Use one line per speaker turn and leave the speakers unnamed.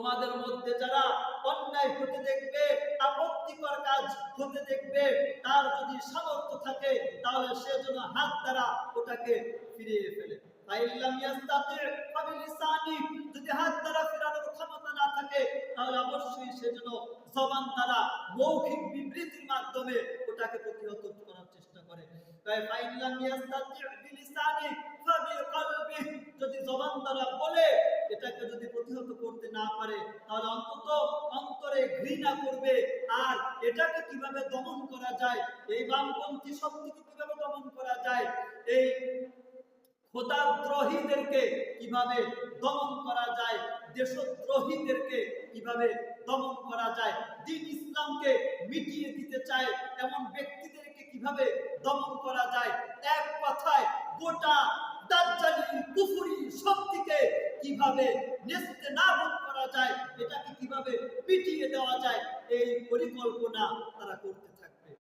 তোমাদের মধ্যে যারা অন্যায় হতে দেখবে, আপত্তিকর কাজ হতে দেখবে, তার যদি সামর্থ্য থাকে তাহলে সে যেন হাত দ্বারা ওটাকে ফিরিয়ে ফেলে। যদি হাত দ্বারা ফেরানোর ক্ষমতা না থাকে তাহলে অবশ্যই সে যেন জবান দ্বারা মৌখিক বিবৃতির মাধ্যমে ওটাকে প্রতিহত করার চেষ্টা করে। যদি জবান দ্বারা বলে এটাকে যদি প্রতিহত করতে না পারে তাহলে অন্তত অন্তরে ঘৃণা করবে। আর এটাকে কিভাবে দমন করা যায়, এই বামপন্থী শক্তিকে কিভাবে দমন করা যায়, এই খোদাদ্রোহীদেরকে কিভাবে দমন করা যায়, দেশদ্রোহীদেরকে কিভাবে দমন করা যায়, দ্বীন ইসলামকে মিটিয়ে দিতে চায় এমন ব্যক্তিদেরকে কিভাবে দমন করা যায়, এক কথায় গোটা দাজ্জালি কুফরি শক্তিকে কিভাবে নেস্তেনাবুদ করা যায়, এটাকে কিভাবে মিটিয়ে দেওয়া যায়, এই পরিকল্পনা তারা করতে